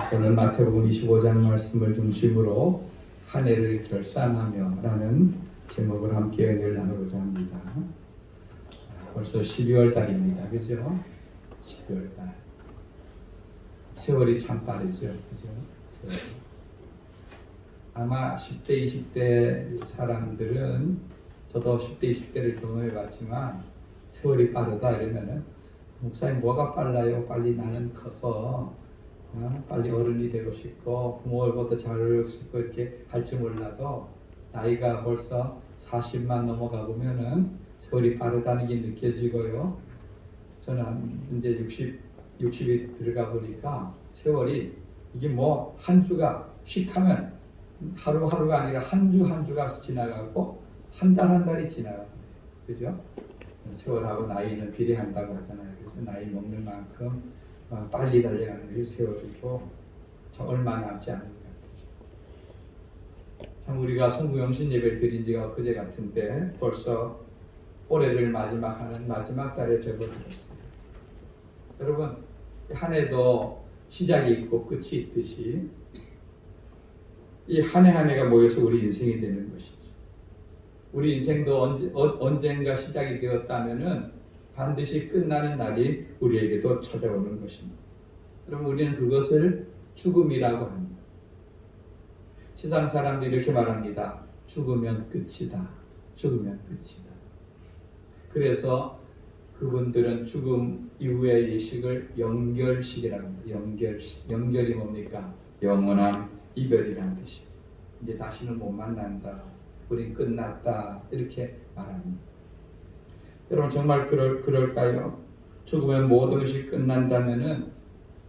저는 마태복음 25장 말씀을 중심으로 한 해를 결산하며 라는 제목을 함께 은혜를 나누고자 합니다. 벌써 12월 달입니다. 그죠? 12월 달. 세월이 참 빠르죠. 그죠? 세월이. 아마 10대, 20대 사람들은 저도 10대, 20대를 경험해 봤지만 세월이 빠르다 이러면은 목사님 뭐가 빨라요? 빨리 나는 커서 빨리 어른이 되고 싶고 부모보다 잘 어울리고 싶고 이렇게 할지 몰라도 나이가 벌써 40만 넘어가 보면은 세월이 빠르다는 게 느껴지고요. 저는 이제 60이 들어가 보니까 세월이 이게 뭐 한 주가 씩 하면 하루하루가 아니라 한 주가 지나가고 한 달이 지나가고 그죠? 세월하고 나이는 비례한다고 하잖아요. 그죠? 나이 먹는 만큼 빨리 달려가는 게 세월이고 얼마 남지 않은 것 같아요. 참 우리가 송구영신 예배를 드린 지가 그제 같은데 벌써 올해를 마지막하는 마지막 달에 접어들었어요. 여러분 한 해도 시작이 있고 끝이 있듯이 이 한 해 한 해가 모여서 우리 인생이 되는 것이죠. 우리 인생도 언젠가 시작이 되었다면은 반드시 끝나는 날이 우리에게도 찾아오는 것입니다. 여러분 우리는 그것을 죽음이라고 합니다. 세상 사람들이 이렇게 말합니다. 죽으면 끝이다. 죽으면 끝이다. 그래서 그분들은 죽음 이후의 예식을 영결식이라고 합니다. 영결식. 영결이 뭡니까? 영원한 이별이라는 뜻이죠. 이제 다시는 못 만난다. 우린 끝났다. 이렇게 말합니다. 여러분 정말 그럴까요? 죽으면 모든 것이 끝난다면은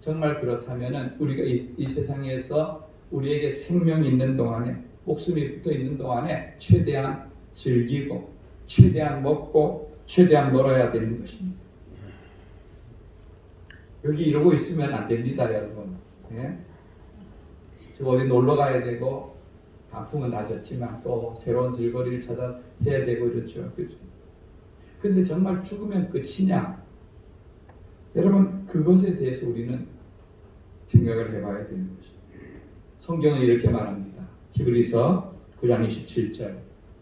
정말 그렇다면은 우리가 이 세상에서 우리에게 생명이 있는 동안에 목숨이 붙어 있는 동안에 최대한 즐기고 최대한 먹고 최대한 놀아야 되는 것입니다. 여기 이러고 있으면 안 됩니다, 여러분. 예? 지금 어디 놀러 가야 되고 단풍은 낮았지만 또 새로운 즐거리를 찾아 해야 되고 이렇죠. 그렇죠? 근데 정말 죽으면 끝이냐? 여러분 그것에 대해서 우리는 생각을 해봐야 되는 것입니다. 성경은 이렇게 말합니다. 히브리서 9장 27절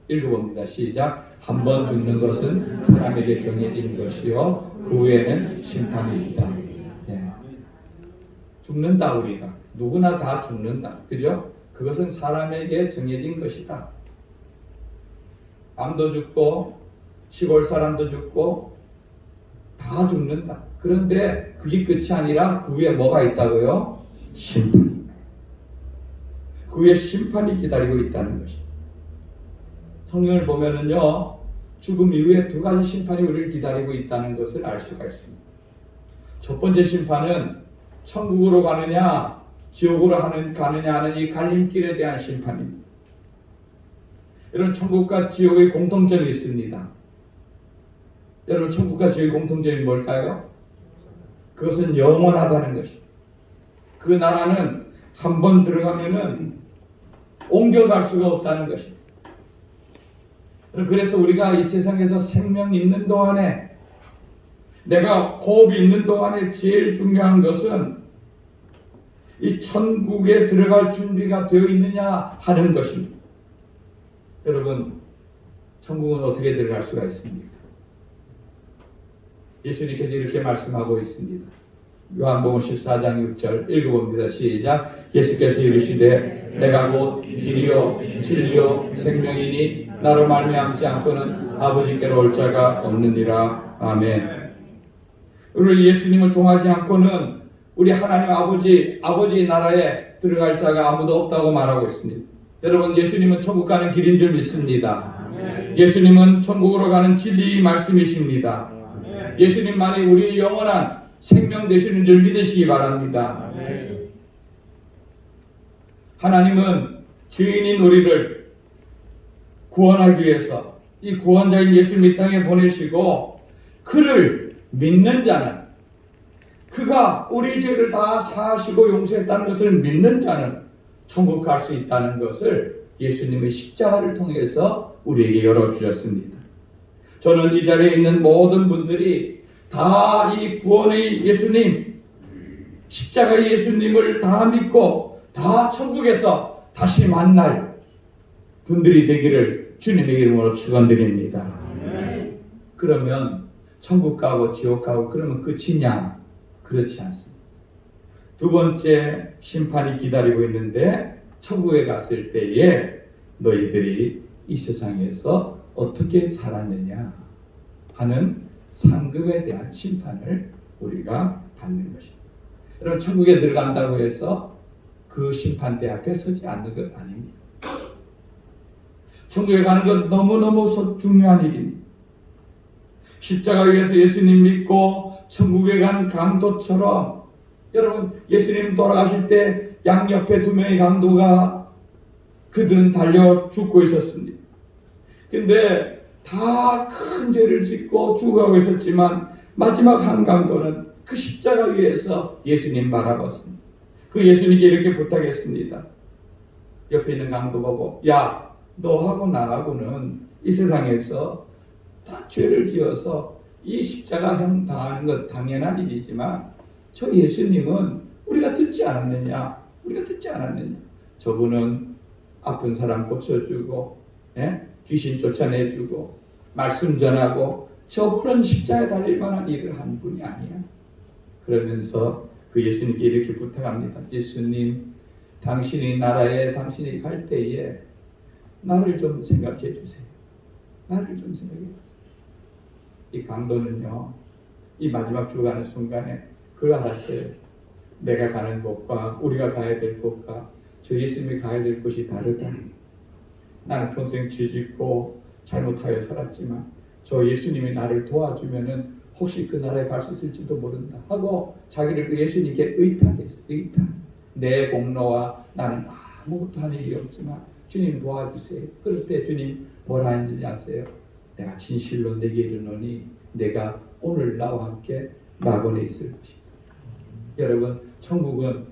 읽어봅니다. 시작. 한 번 죽는 것은 사람에게 정해진 것이요 그 후에는 심판이 있다. 네. 죽는다 우리가. 누구나 다 죽는다. 그죠? 그것은 사람에게 정해진 것이다. 암도 죽고 시골 사람도 죽고 다 죽는다. 그런데 그게 끝이 아니라 그 위에 뭐가 있다고요? 심판. 그 위에 심판이 기다리고 있다는 것입니다. 성경을 보면은요, 죽음 이후에 두 가지 심판이 우리를 기다리고 있다는 것을 알 수가 있습니다. 첫 번째 심판은 천국으로 가느냐, 지옥으로 가느냐 하는 이 갈림길에 대한 심판입니다. 여러분, 천국과 지옥의 공통점이 있습니다. 여러분, 천국과 지옥의 공통점이 뭘까요? 그것은 영원하다는 것입니다. 그 나라는 한 번 들어가면은 옮겨갈 수가 없다는 것입니다. 그래서 우리가 이 세상에서 생명 있는 동안에 내가 호흡이 있는 동안에 제일 중요한 것은 이 천국에 들어갈 준비가 되어 있느냐 하는 것입니다. 여러분 천국은 어떻게 들어갈 수가 있습니까? 예수님께서 이렇게 말씀하고 있습니다. 요한복음 14장 6절 읽어봅니다. 시작. 예수께서 이르시되 내가 곧 길이요 진리요 생명이니 나로 말미암지 않고는 아버지께로 올 자가 없느니라. 아멘. 우리 예수님을 통하지 않고는 우리 하나님 아버지 나라에 들어갈 자가 아무도 없다고 말하고 있습니다. 여러분 예수님은 천국 가는 길인 줄 믿습니다. 예수님은 천국으로 가는 진리 말씀이십니다. 예수님만이 우리의 영원한 생명 되시는 줄 믿으시기 바랍니다. 하나님은 죄인인 우리를 구원하기 위해서 이 구원자인 예수님 이 땅에 보내시고 그를 믿는 자는 그가 우리 죄를 다 사하시고 용서했다는 것을 믿는 자는 천국 갈 수 있다는 것을 예수님의 십자가를 통해서 우리에게 열어주셨습니다. 저는 이 자리에 있는 모든 분들이 다 이 구원의 예수님 십자가 예수님을 다 믿고 다 천국에서 다시 만날 분들이 되기를 주님의 이름으로 축원드립니다. 그러면 천국 가고 지옥 가고 그러면 끝이냐? 그렇지 않습니다. 두 번째 심판이 기다리고 있는데 천국에 갔을 때에 너희들이 이 세상에서 어떻게 살았느냐 하는 상급에 대한 심판을 우리가 받는 것입니다. 여러분, 천국에 들어간다고 해서 그 심판대 앞에 서지 않는 것 아닙니다. 천국에 가는 건 너무너무 중요한 일입니다. 십자가 위에서 예수님 믿고 천국에 간 강도처럼, 여러분, 예수님 돌아가실 때 양옆에 두 명의 강도가 그들은 달려 죽고 있었습니다. 근데 다 큰 죄를 짓고 죽어가고 있었지만 마지막 한 강도는 그 십자가 위에서 예수님 바라봤습니다. 그 예수님께 이렇게 부탁했습니다. 옆에 있는 강도 보고, 야, 너하고 나하고는 이 세상에서 다 죄를 지어서 이 십자가형 당하는 것 당연한 일이지만 저 예수님은 우리가 듣지 않았느냐? 우리가 듣지 않았느냐? 저분은 아픈 사람 고쳐주고, 귀신 쫓아내주고, 말씀 전하고, 저분은 십자가에 달릴 만한 일을 한 분이 아니야. 그러면서 그 예수님께 이렇게 부탁합니다. 예수님, 당신이 나라에 당신이 갈 때에 나를 좀 생각해 주세요. 나를 좀 생각해 주세요. 이 강도는요, 이 마지막 죽어가는 순간에 그걸 알았어요. 내가 가는 곳과 우리가 가야 될 곳과 저 예수님이 가야 될 곳이 다르다. 나는 평생 죄짓고 잘못하여 살았지만 저 예수님이 나를 도와주면은 혹시 그 나라에 갈 수 있을지도 모른다 하고 자기를 그 예수님께 의탁했어. 의탁. 내 공로와 나는 아무것도 한 일이 없지만 주님 도와주세요. 그럴 때 주님 뭐라 하는지 아세요? 내가 진실로 내게 이르노니 내가 오늘 나와 함께 낙원에 있을 것이다. 여러분, 천국은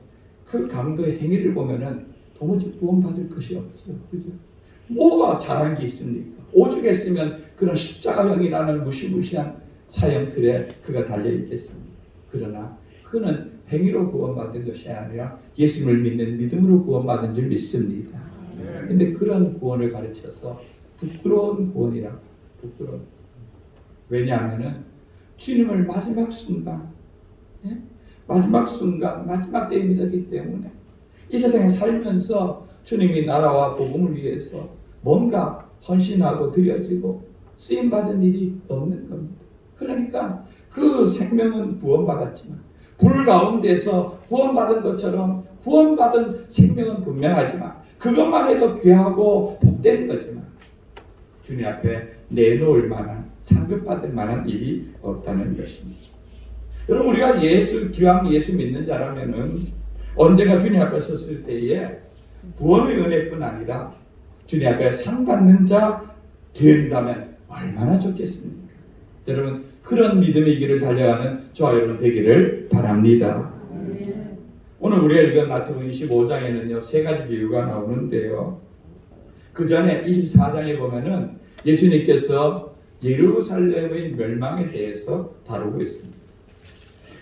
그 강도의 행위를 보면은 도무지 구원받을 것이 없죠. 그죠? 뭐가 잘한 게 있습니까? 오죽했으면 그런 십자가형이라는 무시무시한 사형틀에 그가 달려있겠습니까? 그러나 그는 행위로 구원받은 것이 아니라 예수님을 믿는 믿음으로 구원받은 줄 믿습니다. 근데 그런 구원을 가르쳐서 부끄러운 구원이라, 부끄러운. 왜냐하면은 주님을 마지막 순간, 마지막 때에 믿었기 때문에 이 세상에 살면서 주님이 나라와 복음을 위해서 뭔가 헌신하고 드려지고 쓰임받은 일이 없는 겁니다. 그러니까 그 생명은 구원받았지만 불 가운데서 구원받은 것처럼 구원받은 생명은 분명하지만 그것만 해도 귀하고 복된 거지만 주님 앞에 내놓을 만한, 상급받을 만한 일이 없다는 것입니다. 여러분, 우리가 기왕 예수 믿는 자라면은 언제가 주님 앞에 섰을 때에 구원의 은혜뿐 아니라 주님 앞에 상 받는 자 된다면 얼마나 좋겠습니까? 여러분, 그런 믿음의 길을 달려가는 저와 여러분 되기를 바랍니다. 오늘 우리가 읽은 마태복음 25장에는요, 세 가지 비유가 나오는데요. 그 전에 24장에 보면은 예수님께서 예루살렘의 멸망에 대해서 다루고 있습니다.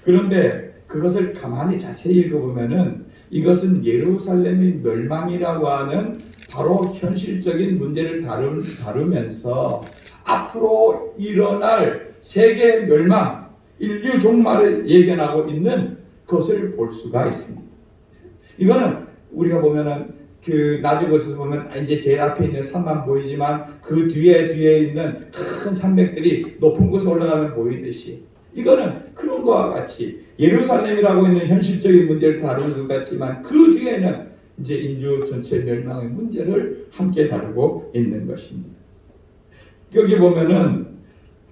그런데 그것을 가만히 자세히 읽어보면은 이것은 예루살렘의 멸망이라고 하는 바로 현실적인 문제를 다루면서 앞으로 일어날 세계 멸망, 인류 종말을 예견하고 있는 것을 볼 수가 있습니다. 이거는 우리가 보면은 그 낮은 곳에서 보면 이제 제일 앞에 있는 산만 보이지만 그 뒤에 있는 큰 산맥들이 높은 곳에 올라가면 보이듯이 이거는 그런 것과 같이 예루살렘이라고 있는 현실적인 문제를 다루는 것 같지만 그 뒤에는 이제 인류 전체 멸망의 문제를 함께 다루고 있는 것입니다. 여기 보면은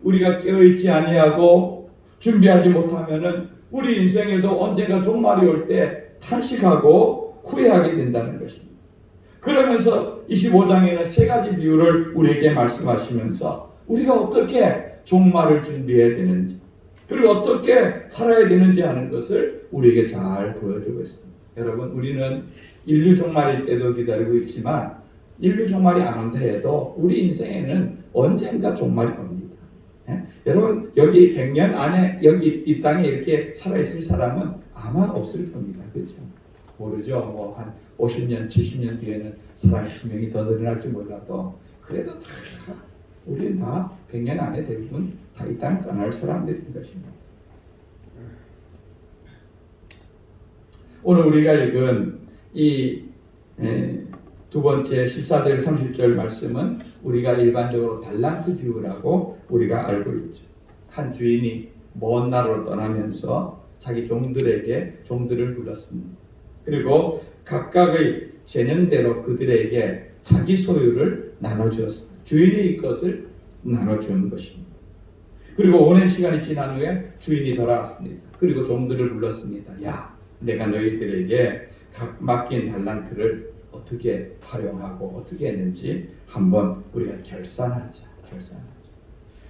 우리가 깨어있지 아니하고 준비하지 못하면은 우리 인생에도 언젠가 종말이 올 때 탄식하고 후회하게 된다는 것입니다. 그러면서 25장에는 세 가지 비유를 우리에게 말씀하시면서 우리가 어떻게 종말을 준비해야 되는지 그리고 어떻게 살아야 되는지 하는 것을 우리에게 잘 보여주고 있습니다. 여러분, 우리는 인류 종말일 때도 기다리고 있지만 인류 종말이 안 온다 해도 우리 인생에는 언젠가 종말이 옵니다. 여러분 여기 100년 안에 여기 이 땅에 이렇게 살아있을 사람은 아마 없을 겁니다. 그렇죠? 모르죠. 뭐 한 50년, 70년 뒤에는 사람이 분명히 더 늘어날지 몰라도 그래도 다 우리는 다 100년 안에 대부분 다 이 땅을 떠날 사람들인 것입니다. 오늘 우리가 읽은 이 두 번째 14절 30절 말씀은 우리가 일반적으로 달란트 비유라고 우리가 알고 있죠. 한 주인이 먼 나라로 떠나면서 자기 종들을 불렀습니다. 그리고 각각의 재능대로 그들에게 자기 소유를 나눠주었습니다. 주인이 것을 나눠주는 것입니다. 그리고 오랜 시간이 지난 후에 주인이 돌아왔습니다. 그리고 종들을 불렀습니다. 야, 내가 너희들에게 각 맡긴 달란트를 어떻게 활용하고 어떻게 했는지 한번 우리가 결산하자.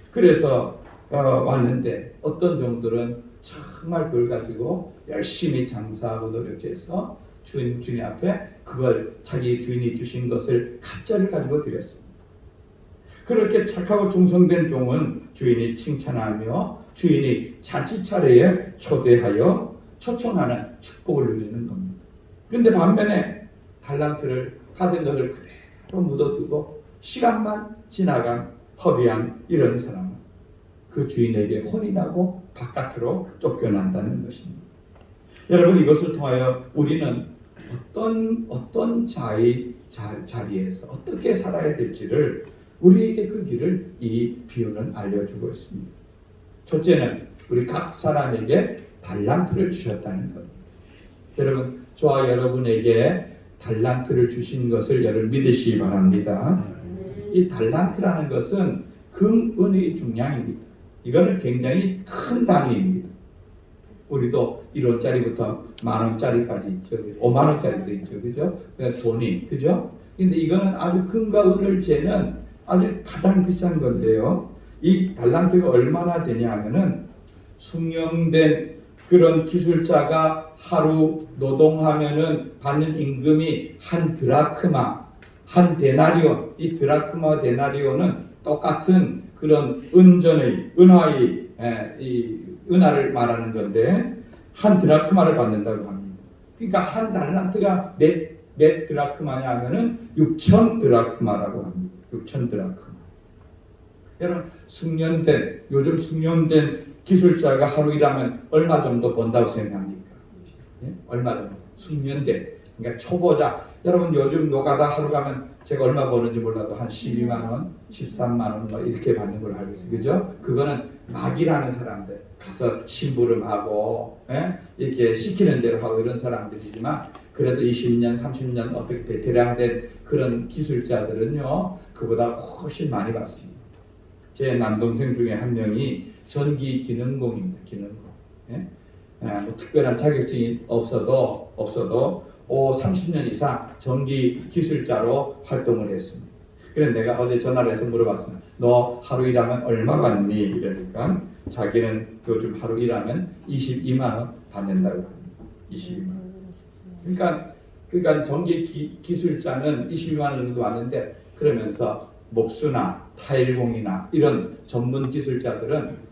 그래서 왔는데 어떤 종들은 정말 그걸 가지고 열심히 장사하고 노력해서 주인 앞에 그걸 자기 주인이 주신 것을 갑자기 가지고 드렸습니다. 그렇게 착하고 충성된 종은 주인이 칭찬하며 주인이 자취차례에 초대하여 초청하는 축복을 누리는 겁니다. 그런데 반면에 달란트를 받은 것을 그대로 묻어두고 시간만 지나간 허비한 이런 사람은 그 주인에게 혼이 나고 바깥으로 쫓겨난다는 것입니다. 여러분 이것을 통하여 우리는 어떤 자리에서 어떻게 살아야 될지를 우리에게 그 길을 이 비유는 알려주고 있습니다. 첫째는 우리 각 사람에게 달란트를 주셨다는 겁니다. 여러분 저와 여러분에게 달란트를 주신 것을 여러분 믿으시기 바랍니다. 이 달란트라는 것은 금은의 중량입니다. 이거는 굉장히 큰 단위입니다. 우리도 1원짜리부터 만원짜리까지 있죠. 5만원짜리도 있죠. 그죠? 그러니까 돈이. 그죠? 근데 이거는 아주 금과 은을 재는 아주 가장 비싼 건데요. 이 달란트가 얼마나 되냐 하면은 숙련된 그런 기술자가 하루 노동하면은 받는 임금이 한 드라크마, 한 데나리온. 이 드라크마 데나리온은 똑같은 그런 은화의 이 은하를 말하는 건데 한 드라크마를 받는다고 합니다. 그러니까 한 달란트가 몇 드라크마냐 하면은 6천 드라크마라고 합니다. 6천 드라크마. 여러분 요즘 숙련된 기술자가 하루 일하면 얼마 정도 번다고 생각합니까? 예? 얼마 정도? 숙련된. 그러니까 초보자. 여러분 요즘 노가다 하루 가면 제가 얼마 버는지 몰라도 한 12만 원, 13만 원 뭐 이렇게 받는 걸로 알고 있어요. 그죠? 그거는 막 일하는 사람들. 가서 심부름하고 이렇게 시키는 대로 하고 이런 사람들이지만 그래도 20년, 30년 어떻게 베테랑된 그런 기술자들은요. 그보다 훨씬 많이 받습니다. 제 남동생 중에 한 명이 전기 기능공입니다. 기능공. 뭐 특별한 자격증이 없어도 30년 이상 전기 기술자로 활동을 했습니다. 그래서 내가 어제 전화를 해서 물어봤어요. 너 하루 일하면 얼마 받니? 이러니까 자기는 요즘 하루 일하면 22만 원 받는다고 합니다. 22만 원. 그러니까 전기 기술자는 22만 원 정도 왔는데 그러면서 목수나 타일공이나 이런 전문 기술자들은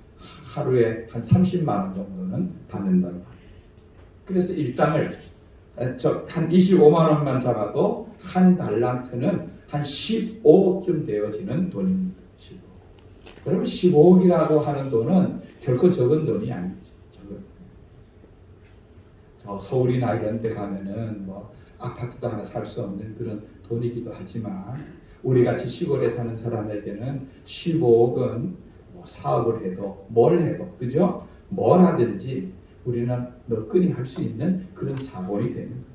하루에 한 30만 원 정도는 받는다고 합니다. 그래서 일당을 한 25만 원만 잡아도 한 달란트는 한 15억쯤 되어지는 돈입니다. 15억. 여러분 15억이라고 하는 돈은 결코 적은 돈이 아니죠. 저 서울이나 이런 데 가면은 뭐 아파트도 하나 살 수 없는 그런 돈이기도 하지만 우리 같이 시골에 사는 사람에게는 15억은 뭐 사업을 해도 뭘 해도 그죠? 뭘 하든지 우리는 너끈히 할 수 있는 그런 자본이 되는 겁니다.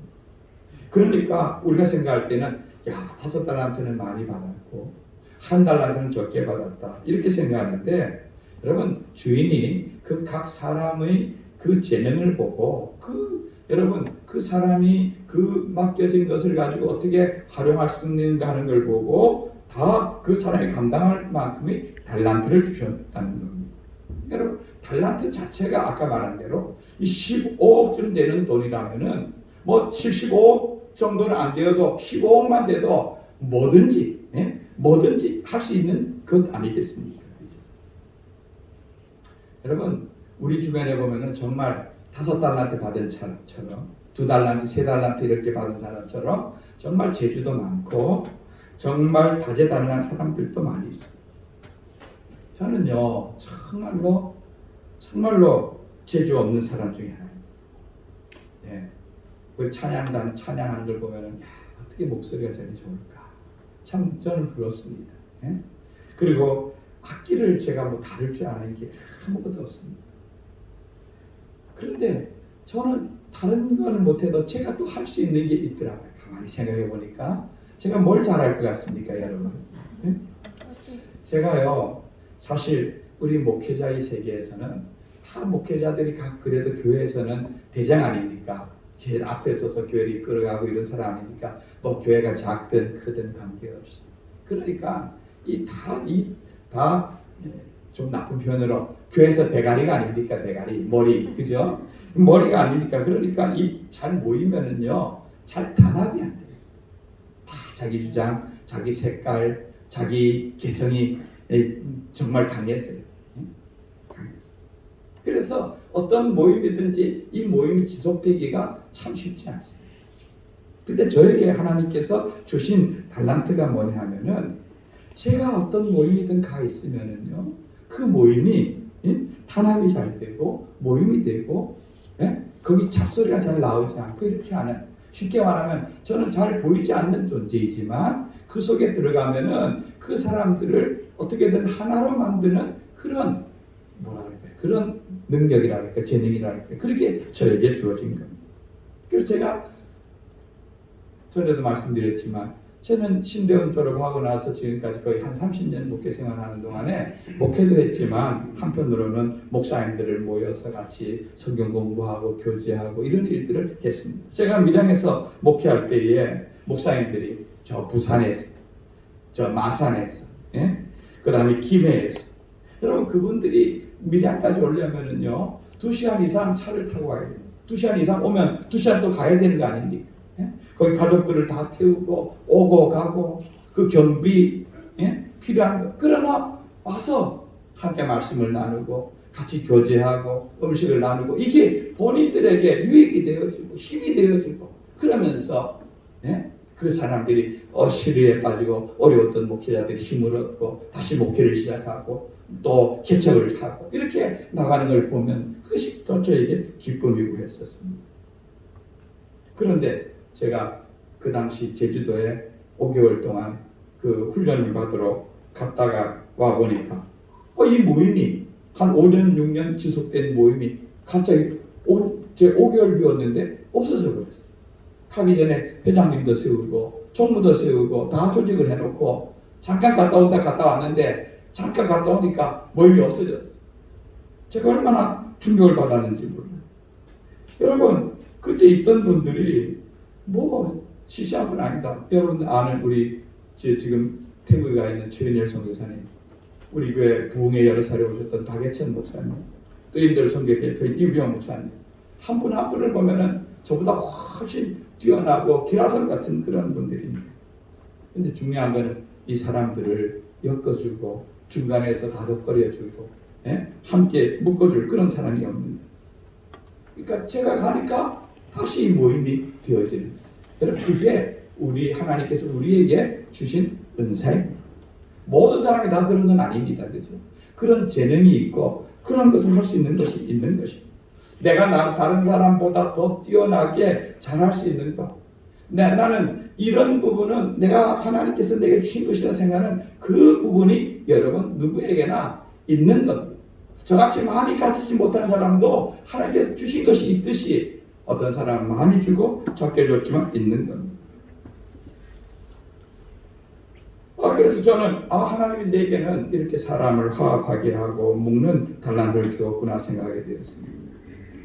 그러니까 우리가 생각할 때는 5달란트는 많이 받았고 1달란트는 적게 받았다 이렇게 생각하는데 여러분 주인이 그 각 사람의 그 재능을 보고 여러분 그 사람이 그 맡겨진 것을 가지고 어떻게 활용할 수 있는가 하는 걸 보고 다 그 사람이 감당할 만큼의 달란트를 주셨다는 겁니다. 여러분 달란트 자체가 아까 말한 대로 이 15억쯤 되는 돈이라면은 뭐 75억 정도는 안 되어도 15억만 돼도 뭐든지 할 수 있는 것 아니겠습니까? 여러분 우리 주변에 보면은 정말 5달란트 받은 사람처럼 2달란트, 3달란트 이렇게 받은 사람처럼 정말 재주도 많고 정말 다재다능한 사람들도 많이 있어요. 저는요 정말로 재주 없는 사람 중에 하나예요. 예. 우리 찬양단 찬양하는 걸 보면은 야, 어떻게 목소리가 저리 좋을까? 참 저는 부럽습니다. 예? 그리고 악기를 제가 뭐 다룰 줄 아는 게 아무것도 없습니다. 그런데 저는 다른 거는 못해도 제가 또 할 수 있는 게 있더라고요. 가만히 생각해 보니까 제가 뭘 잘할 것 같습니까, 여러분? 예? 제가요 사실 우리 목회자의 세계에서는 다 목회자들이 각 그래도 교회에서는 대장 아닙니까? 제일 앞에 서서 교회를 이끌어가고 이런 사람 아닙니까? 뭐 교회가 작든 크든 관계없이. 그러니까 좀 나쁜 표현으로 교회에서 대가리가 아닙니까? 대가리 머리 그죠? 머리가 아닙니까? 그러니까 이 잘 모이면은요 잘 단합이 안 돼요. 다 자기 주장, 자기 색깔, 자기 개성이 정말 강했어요. 강했어요. 그래서 어떤 모임이든지 이 모임이 지속되기가 참 쉽지 않습니다. 근데 저에게 하나님께서 주신 달란트가 뭐냐 하면은 제가 어떤 모임이든 가 있으면은요 그 모임이 단합이 잘 되고 모임이 되고 거기 잡소리가 잘 나오지 않고 이렇게 하는, 쉽게 말하면 저는 잘 보이지 않는 존재이지만 그 속에 들어가면은 그 사람들을 어떻게든 하나로 만드는 그런 그런 능력이랄까 재능이랄까 그렇게 저에게 주어진 겁니다. 그래서 제가 전에도 말씀드렸지만 저는 신대원 졸업하고 나서 지금까지 거의 한 30년 목회 생활하는 동안에 목회도 했지만 한편으로는 목사님들을 모여서 같이 성경 공부하고 교제하고 이런 일들을 했습니다. 제가 밀양에서 목회할 때에 목사님들이 저 부산에서, 저 마산에서, 그 다음에 김해에서, 여러분 그분들이 밀양까지 오려면은요 2시간 이상 차를 타고 가야 됩니다. 2시간 이상 오면 2시간 또 가야 되는 거 아닙니까? 거기 가족들을 다 태우고 오고 가고 그 경비 필요한 거. 그러나 와서 함께 말씀을 나누고 같이 교제하고 음식을 나누고 이게 본인들에게 유익이 되어지고 힘이 되어지고 그러면서 그 사람들이 시리에 빠지고 어려웠던 목회자들이 힘을 얻고 다시 목회를 시작하고 또 개척을 하고 이렇게 나가는 걸 보면 그것이 또 저에게 기쁨이고 했었습니다. 그런데 제가 그 당시 제주도에 5개월 동안 그 훈련을 받으러 갔다가 와 보니까 이 모임이 한 5년 6년 지속된 모임이 갑자기 제 5개월 비웠는데 없어져 버렸어. 가기 전에 회장님도 세우고 총무도 세우고 다 조직을 해놓고 잠깐 갔다 왔는데 잠깐 갔다 오니까 모임이 없어졌어. 제가 얼마나 충격을 받았는지 몰라요. 여러분 그때 있던 분들이 뭐 시시한 분 아니다. 여러분 아는 우리 지금 태국에 가 있는 최은열 선교사님, 우리 교회 부흥회 여러 차례 오셨던 박예천 목사님, 뜨임들 선교 대표인 이병 목사님, 한 분 한 분을 보면은 저보다 훨씬 뛰어나고 기라성 같은 그런 분들입니다. 근데 중요한 거는 이 사람들을 엮어주고 중간에서 다독거려주고 함께 묶어줄 그런 사람이 없는 거예요. 그러니까 제가 가니까 다시 이 모임이 되어지는, 여러분 그게 우리 하나님께서 우리에게 주신 은사입니다. 모든 사람이 다 그런 건 아닙니다. 그죠? 그런 재능이 있고 그런 것을 할 수 있는 것이 있는 것입니다. 내가 다른 사람보다 더 뛰어나게 잘할 수 있는 것. 나는 이런 부분은 내가 하나님께서 내게 주신 것이라 생각하는 그 부분이 여러분 누구에게나 있는 겁니다. 저같이 많이 가지지 못한 사람도 하나님께서 주신 것이 있듯이 어떤 사람은 많이 주고 적게 줬지만 있는 겁니다. 그래서 저는 하나님이 내게는 이렇게 사람을 화합하게 하고 묶는 달란트를 주었구나 생각하게 되었습니다.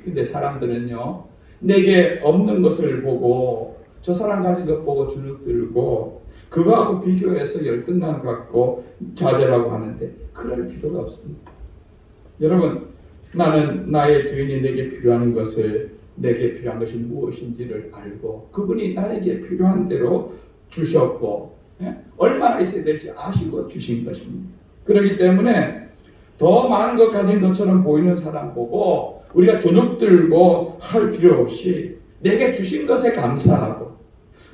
근데 사람들은요 내게 없는 것을 보고 저 사람 가진 것 보고 주눅들고 그거하고 비교해서 열등감 갖고 좌절하고 하는데 그럴 필요가 없습니다. 여러분 나는 나의 주인이 내게 필요한 것을, 내게 필요한 것이 무엇인지를 알고 그분이 나에게 필요한 대로 주셨고 얼마나 있어야 될지 아시고 주신 것입니다. 그렇기 때문에 더 많은 것 가진 것처럼 보이는 사람 보고 우리가 주눅 들고 할 필요 없이 내게 주신 것에 감사하고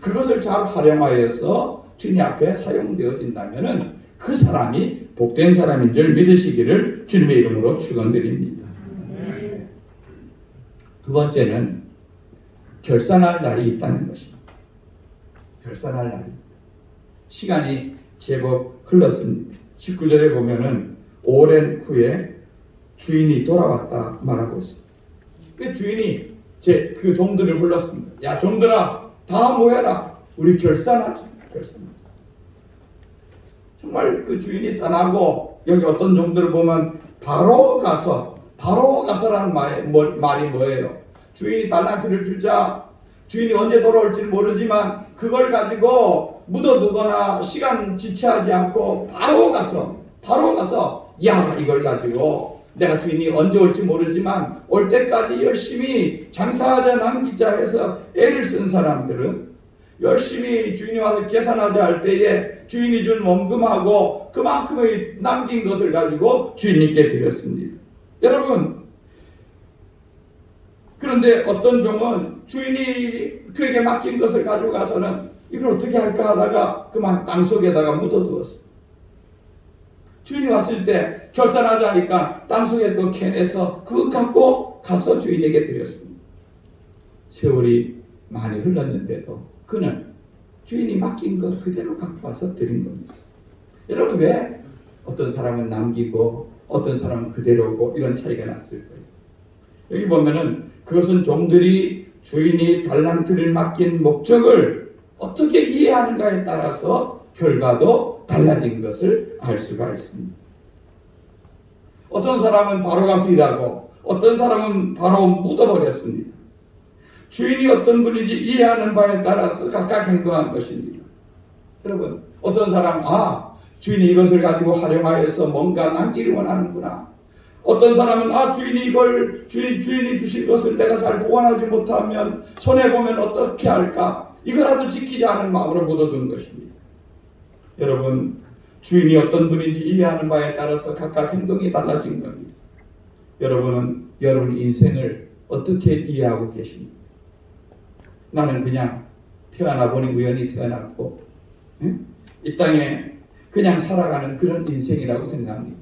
그것을 잘 활용하여서 주님 앞에 사용되어진다면 그 사람이 복된 사람인 줄 믿으시기를 주님의 이름으로 축원드립니다. 두 번째는 결산할 날이 있다는 것입니다. 결산할 날이 있다. 시간이 제법 흘렀습니다. 19절에 보면은 오랜 후에 주인이 돌아왔다 말하고 있습니다. 그 주인이 그 종들을 불렀습니다. 야 종들아 다 모여라. 우리 결산하자. 결산하자. 정말 그 주인이 떠나고 여기 어떤 종들을 보면 바로 가서라는 말이 뭐예요? 주인이 달란트를 주자 주인이 언제 돌아올지 모르지만 그걸 가지고 묻어두거나 시간 지체하지 않고 바로 가서 야 이걸 가지고 내가 주인이 언제 올지 모르지만 올 때까지 열심히 장사하자 남기자 해서 애를 쓴 사람들은 열심히 주인이 와서 계산하자 할 때에 주인이 준 원금하고 그만큼의 남긴 것을 가지고 주인님께 드렸습니다. 여러분 그런데 어떤 종은 주인이 그에게 맡긴 것을 가지고 가서는 이걸 어떻게 할까 하다가 그만 땅속에다가 묻어두었어요. 주인이 왔을 때 결산하자니까 땅속에 그 캐내서 그거 갖고 가서 주인에게 드렸습니다. 세월이 많이 흘렀는데도 그는 주인이 맡긴 것 그대로 갖고 와서 드린 겁니다. 여러분 왜 어떤 사람은 남기고 어떤 사람은 그대로고 이런 차이가 났을 거예요. 여기 보면은 그것은 종들이 주인이 달란트를 맡긴 목적을 어떻게 이해하는가에 따라서 결과도 달라진 것을 알 수가 있습니다. 어떤 사람은 바로 가서 일하고 어떤 사람은 바로 묻어버렸습니다. 주인이 어떤 분인지 이해하는 바에 따라서 각각 행동한 것입니다. 여러분 어떤 사람은 주인이 이것을 가지고 활용하여서 뭔가 남기를 원하는구나. 어떤 사람은 주인이 주신 것을 내가 잘 보관하지 못하면 손해보면 어떻게 할까? 이거라도 지키지 않은 마음으로 묻어둔 것입니다. 여러분 주인이 어떤 분인지 이해하는 바에 따라서 각각 행동이 달라진 겁니다. 여러분은 여러분 인생을 어떻게 이해하고 계십니까? 나는 그냥 태어나 보니 우연히 태어났고 이 땅에 그냥 살아가는 그런 인생이라고 생각합니까?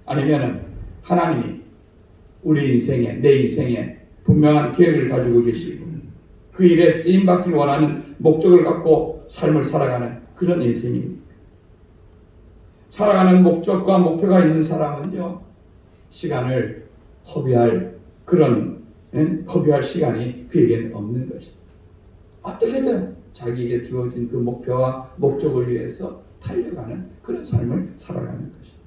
아니면은 하나님이 우리 인생에 내 인생에 분명한 계획을 가지고 계시고 그 일에 쓰임받길 원하는 목적을 갖고 삶을 살아가는 그런 인생입니다. 살아가는 목적과 목표가 있는 사람은요 시간을 허비할 시간이 그에게는 없는 것입니다. 어떻게든 자기에게 주어진 그 목표와 목적을 위해서 달려가는 그런 삶을 살아가는 것입니다.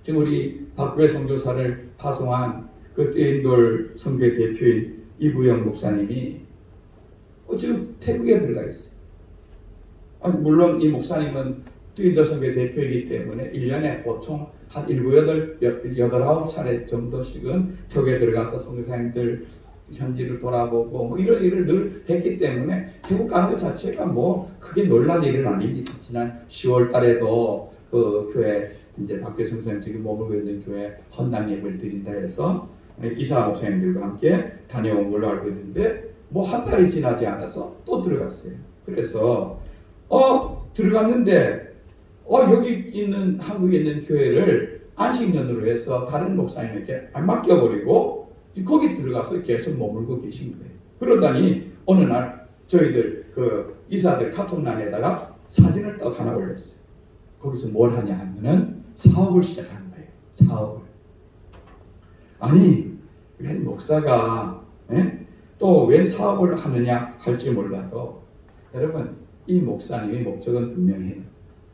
지금 우리 박구배 선교사를 파송한 그 뜨인돌 선교회 대표인 이부영 목사님이 지금 태국에 들어가 있어요. 물론 이 목사님은 뜨인돌 선교회 대표이기 때문에 1년에 보통 한 7, 8, 9차례 정도씩은 태국에 들어가서 선교사님들 현지를 돌아보고 이런 일을 늘 했기 때문에 태국 가는 것 자체가 크게 놀랄 일은 아닙니다. 지난 10월 달에도 그 교회 이제 박규 선생님 지금 머물고 있는 교회 헌당 예배를 드린다 해서 이사 목사님들과 함께 다녀온 걸로 알고 있는데 한 달이 지나지 않아서 또 들어갔어요. 그래서 들어갔는데 여기 있는 한국에 있는 교회를 안식년으로 해서 다른 목사님에게 안 맡겨버리고 거기 들어가서 계속 머물고 계신 거예요. 그러다니 어느 날 저희들 그 이사들 카톡란에다가 사진을 딱 하나 올렸어요. 거기서 뭘 하냐 하면은 사업을 시작한 거예요. 사업을. 아니 웬 목사가 또 왜 사업을 하느냐 할지 몰라도 여러분 이 목사님의 목적은 분명해요.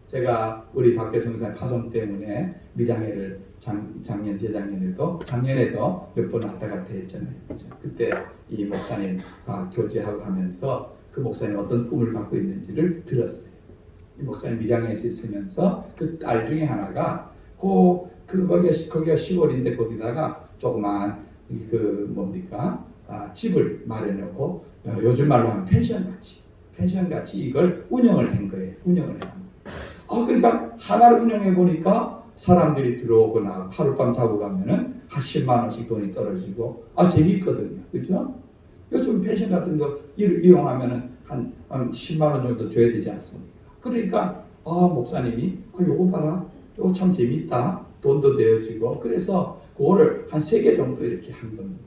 제가 우리 박계 선교사님 파송 때문에 밀양회를 재작년에도 몇 번 왔다 갔다 했잖아요. 그때 이 목사님과 교제하고 하면서 그 목사님 어떤 꿈을 갖고 있는지를 들었어요. 이 목사님 밀양에서 있으면서 그 딸 중에 하나가 거기가 10월인데 거기다가 조그만 집을 마련하고 요즘 말로 하면 펜션같이 이걸 운영을 한 거예요. 그러니까 하나를 운영해 보니까 사람들이 들어오거나 하룻밤 자고 가면은 한 10만 원씩 돈이 떨어지고 재밌거든요. 그죠? 요즘 펜션 같은 거 이용하면은 한 10만 원 정도 줘야 되지 않습니까? 그러니까 목사님이 요거 봐라. 요거 참 재밌다. 돈도 내어지고 그래서 그거를 한 3개 정도 이렇게 한 겁니다.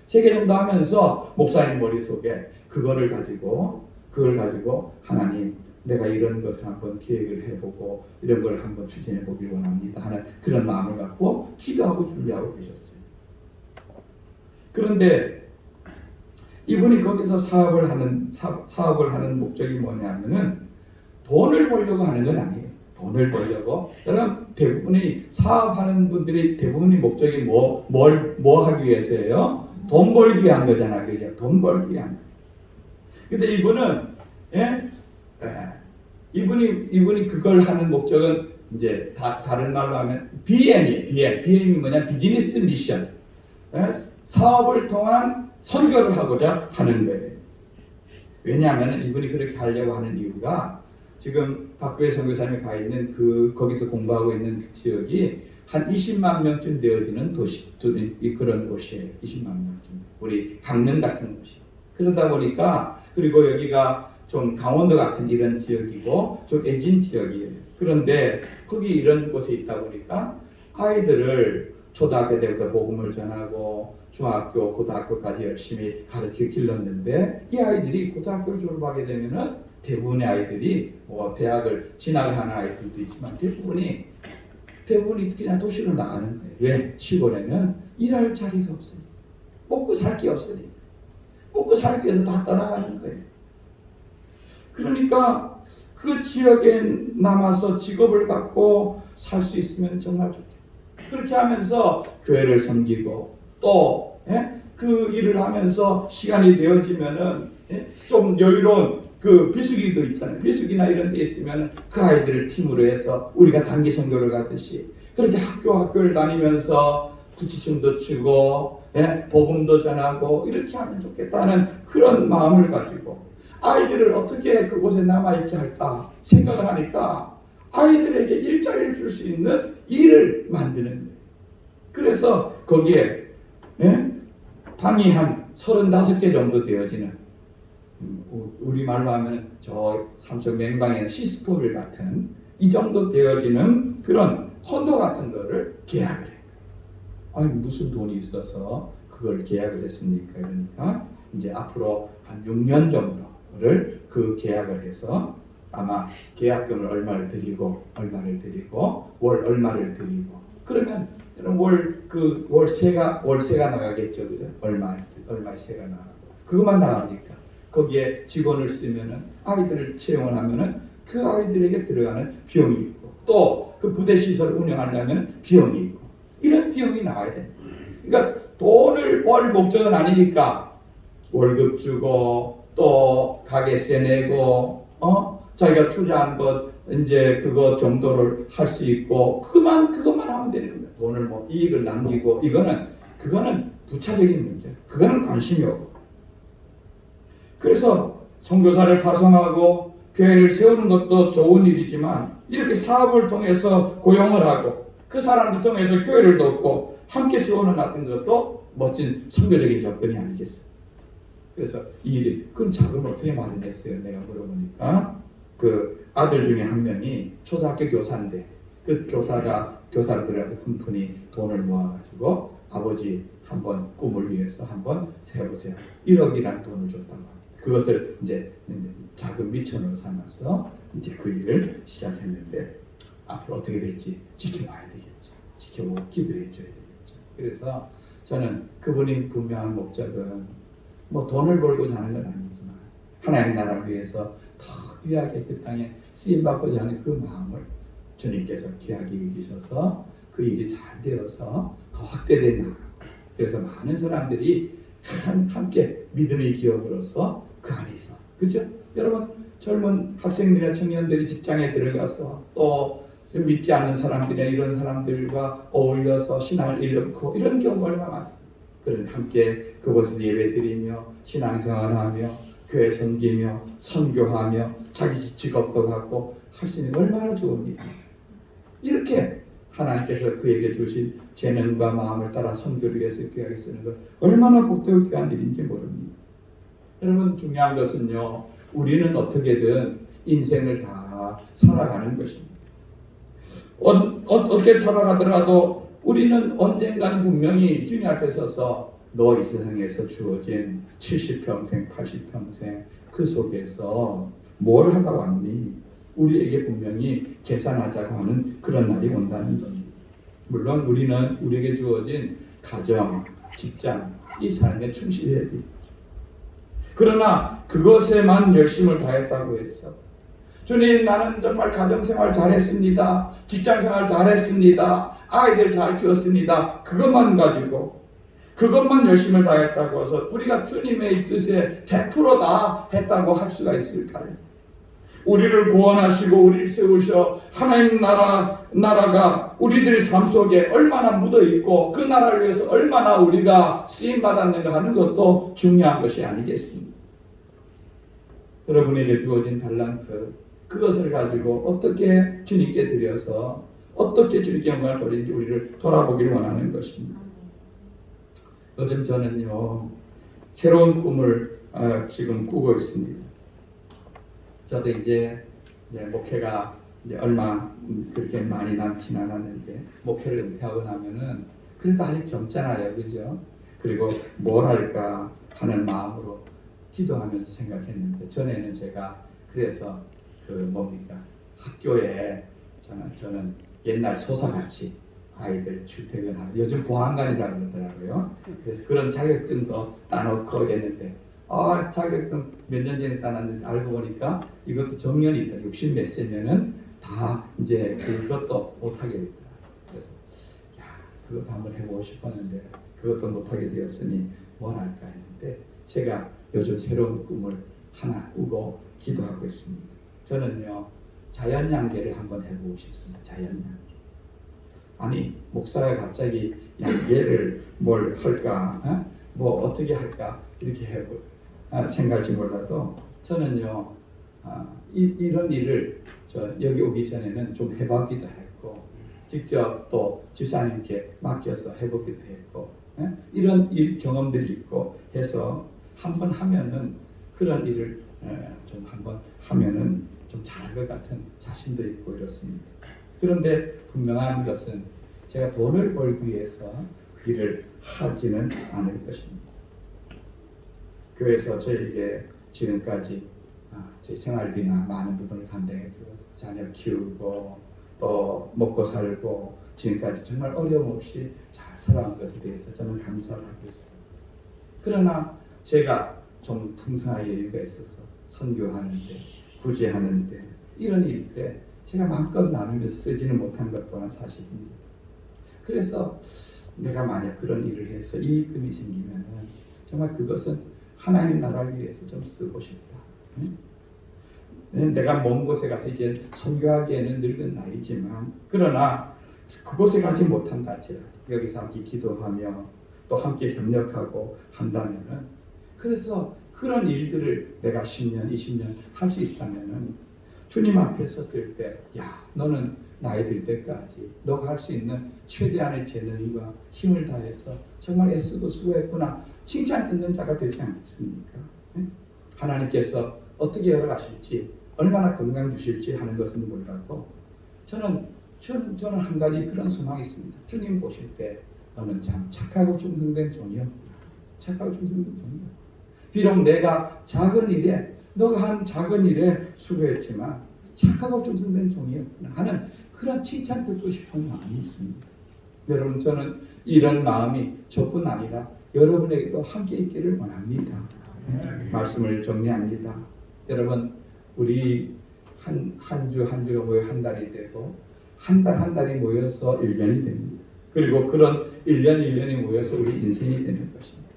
3개 정도 하면서 목사님 머릿속에 그걸 가지고 하나님 내가 이런 것을 한번 계획을 해보고 이런 걸 한번 추진해 보길 원합니다 하는 그런 마음을 갖고 기도하고 준비하고 계셨어요. 그런데 이분이 거기서 사업을 하는 목적이 뭐냐면은 돈을 벌려고 하는 건 아니에요. 돈을 벌려고. 여러분 대부분의 사업하는 분들이 대부분의 목적이 뭐 하기 위해서예요? 돈 벌기 위한 거잖아, 그죠? 돈 벌기 위한 거. 근데 이분이 그걸 하는 목적은 이제 다른 말로 하면 BM이 뭐냐? 비즈니스 미션. 사업을 통한 선교를 하고자 하는 거예요. 왜냐하면 이분이 그렇게 하려고 하는 이유가 지금 박교회 선교사님이 가 있는 거기서 공부하고 있는 그 지역이 한 20만 명쯤 되어지는 그런 곳이에요. 20만 명쯤. 우리 강릉 같은 곳이. 그러다 보니까 그리고 여기가 좀 강원도 같은 이런 지역이고 좀 애진 지역이에요. 그런데 거기 이런 곳에 있다 보니까 아이들을 초등학교 때부터 복음을 전하고 중학교, 고등학교까지 열심히 가르쳐 길렀는데 이 아이들이 고등학교를 졸업하게 되면은 대부분의 아이들이 대학을 진학을 하는 아이들도 있지만 대부분이 그냥 도시로 나가는 거예요. 왜? 시골에는 일할 자리가 없으니까. 먹고 살 게 없으니까. 먹고 살기 위해서 다 떠나가는 거예요. 그러니까 그 지역에 남아서 직업을 갖고 살 수 있으면 정말 좋겠다. 그렇게 하면서 교회를 섬기고 또 그 일을 하면서 시간이 되어지면은 좀 여유로운 그 비수기도 있잖아요. 비수기나 이런 데 있으면 그 아이들을 팀으로 해서 우리가 단기 선교를 가듯이 그렇게 학교를 다니면서 부치춤도 추고 복음도 전하고 이렇게 하면 좋겠다는 그런 마음을 가지고 아이들을 어떻게 그곳에 남아있게 할까 생각을 하니까 아이들에게 일자리를 줄 수 있는 일을 만드는 거예요. 그래서 거기에 방이 한 35개 정도 되어지는 우리말로 하면 저 삼척 맹방에는 시스포빌 같은 이 정도 되어지는 그런 콘도 같은 거를 계약을 해요. 아니 무슨 돈이 있어서 그걸 계약을 했습니까? 그러니까 이제 앞으로 한 6년 정도를 그 계약을 해서 아마 계약금을 얼마를 드리고 월 얼마를 드리고 그러면 월세가 나가겠죠, 그죠? 얼마의 세가 나가고 그것만 나갑니까? 거기에 직원을 쓰면은 아이들을 채용을 하면은 그 아이들에게 들어가는 비용이 있고 또 그 부대 시설을 운영하려면 비용이 있고 이런 비용이 나와야 돼. 그러니까 돈을 벌 목적은 아니니까 월급 주고 또 가게세 내고 자기가 투자한 것 이제 그거 정도를 할 수 있고 그것만 하면 되는 겁니다. 돈을 이익을 남기고 그거는 부차적인 문제. 그거는 관심이 없고. 그래서 선교사를 파송하고 교회를 세우는 것도 좋은 일이지만 이렇게 사업을 통해서 고용을 하고 그 사람들 통해서 교회를 돕고 함께 세우는 같은 것도 멋진 선교적인 접근이 아니겠어요. 그래서 이 일이 그럼 자금을 어떻게 마련했어요? 내가 물어보니까 그 아들 중에 한 명이 초등학교 교사인데 그 교사로 들어가서 푼푼히 돈을 모아가지고 아버지 한번 꿈을 위해서 한번 세보세요. 1억이라는 돈을 줬다고 합니다. 그것을 이제 작은 미천으로 삼아서 이제 그 일을 시작했는데 앞으로 어떻게 될지 지켜봐야 되겠죠. 지켜보고 기도해 줘야 되겠죠. 그래서 저는 그분이 분명한 목적은 돈을 벌고 사는 건 아니지만 하나님 나라를 위해서 더 귀하게 그 땅에 쓰임받고자 하는 그 마음을 주님께서 귀하게 여기셔서 그 일이 잘 되어서 더 확대되어 나가고 그래서 많은 사람들이 함께 믿음의 기업으로서 그 안에 있어. 그죠? 여러분 젊은 학생들이나 청년들이 직장에 들어가서 또 믿지 않는 사람들이나 이런 사람들과 어울려서 신앙을 잃고 이런 경우가 얼마나 많습니다. 그런데 함께 그곳에서 예배드리며 신앙생활하며 교회 섬기며 선교하며 자기 직업도 갖고 할 수 있는 얼마나 좋은 일입니까? 이렇게 하나님께서 그에게 주신 재능과 마음을 따라 선교를 위해서 귀하게 쓰는 것 얼마나 복되고 귀한 일인지 모릅니다. 여러분 중요한 것은요. 우리는 어떻게든 인생을 다 살아가는 것입니다. 어떻게 살아가더라도 우리는 언젠가는 분명히 주님 앞에 서서 너 이 세상에서 주어진 70평생, 80평생 그 속에서 뭘 하다 왔니? 우리에게 분명히 계산하자고 하는 그런 날이 온다는 겁니다. 물론 우리는 우리에게 주어진 가정, 직장, 이 삶에 충실해야 됩니다. 그러나 그것에만 열심을 다했다고 해서 주님 나는 정말 가정생활 잘했습니다. 직장생활 잘했습니다. 아이들 잘 키웠습니다. 그것만 가지고 그것만 열심을 다했다고 해서 우리가 주님의 뜻에 100%다 했다고 할 수가 있을까요? 우리를 구원하시고 우리를 세우셔 하나님 나라가 우리들의 삶 속에 얼마나 묻어있고 그 나라를 위해서 얼마나 우리가 쓰임받았는가 하는 것도 중요한 것이 아니겠습니까? 여러분에게 주어진 달란트 그것을 가지고 어떻게 주님께 드려서 어떻게 주님께 영광을 돌리는지 우리를 돌아보기를 원하는 것입니다. 요즘 저는요 새로운 꿈을 지금 꾸고 있습니다. 저도 이제 목회가 이제 얼마 그렇게 많이 남진 않았는데 목회를 은퇴하고 나면은 그래도 아직 젊잖아요, 그죠? 그리고 뭘 할까 하는 마음으로 기도하면서 생각했는데 전에는 제가 그래서 학교에 저는 옛날 소사같이 아이들 출퇴근하고 요즘 보안관이라고 그러더라고요. 그래서 그런 자격증도 따놓고 이랬는데 자격증 몇 년 전에 따놨는데 알고 보니까 이것도 정년이 있다. 60 몇 세면은 다 이제 그것도 못하게 됐더라. 그래서 그것도 한번 해보고 싶었는데 그것도 못하게 되었으니 뭘 할까 했는데 제가 요즘 새로운 꿈을 하나 꾸고 기도하고 있습니다. 저는요 자연양계를 한번 해보고 싶습니다. 자연양계. 아니 목사가 갑자기 양계를 뭘 할까? 뭐 어떻게 할까? 이렇게 생각할지 몰라도 저는요 이런 일을 여기 오기 전에는 좀 해보기도 했고 직접 또 집사님께 맡겨서 해보기도 했고 이런 일 경험들이 있고 해서 한번 하면은 그런 일을 좀 한번 하면은 좀 잘할 것 같은 자신도 있고 이렇습니다. 그런데 분명한 것은 제가 돈을 벌기 위해서 그 일을 하지는 않을 것입니다. 교회에서 저에게 지금까지 제 생활비나 많은 부분을 감당해 주어서 자녀 키우고 또 먹고 살고 지금까지 정말 어려움 없이 잘 살아온 것에 대해서 저는 감사를 하고 있습니다. 그러나 제가 좀 풍성한 여유가 있어서 선교하는데 구제하는데 이런 일들에 제가 마음껏 나누면서 쓰지는 못한 것 또한 사실입니다. 그래서 내가 만약 그런 일을 해서 이익금이 생기면은 정말 그것은 하나님 나라를 위해서 좀 쓰고 싶다. 내가 먼 곳에 가서 이제 선교하기에는 늙은 나이지만 그러나 그곳에 가지 못한다 할지라도 여기서 함께 기도하며 또 함께 협력하고 한다면은 그래서 그런 일들을 내가 10년, 20년 할 수 있다면은 주님 앞에 섰을 때, 너는 나이 들 때까지 너가 할 수 있는 최대한의 재능과 힘을 다해서 정말 애쓰고 수고했구나 칭찬 듣는 자가 되지 않겠습니까? 하나님께서 어떻게 열어가실지 얼마나 건강 주실지 하는 것은 몰라도 저는 한 가지 그런 소망이 있습니다. 주님 보실 때 너는 참 착하고 충성된 종이었구나. 착하고 충성된 종이었구나. 비록 내가 너가 한 작은 일에 수고했지만 착하고 충성된 종이었구나 하는 그런 칭찬 듣고 싶은 마음이 있습니다. 여러분 저는 이런 마음이 저뿐 아니라 여러분에게도 함께 있기를 원합니다. 말씀을 정리합니다. 여러분 우리 한 주가 모여 한 달이 되고 한 달이 모여서 1년이 됩니다. 그리고 그런 1년이 모여서 우리 인생이 되는 것입니다.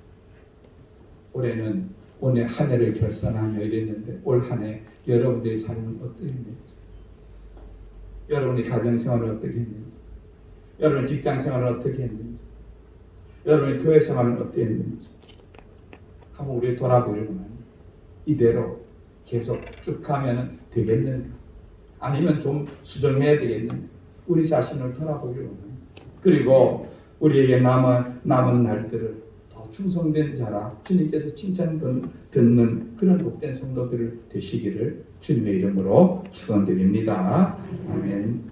올해는 오늘 한 해를 결산하며 이랬는데 올 한 해 여러분들의 삶은 어떻게 했는지, 여러분의 가정생활은 어떻게 했는지, 여러분의 직장생활은 어떻게 했는지, 여러분의 교회생활은 어떻게 했는지 한번 우리 돌아보기를 원합니다. 이대로 계속 쭉 가면 되겠는가? 아니면 좀 수정해야 되겠는가? 우리 자신을 돌아보기를 원합니다. 그리고 우리에게 남은 날들을 더 충성된 자라 주님께서 칭찬 듣는 그런 복된 성도들 되시기를 주님의 이름으로 축원드립니다. 아멘.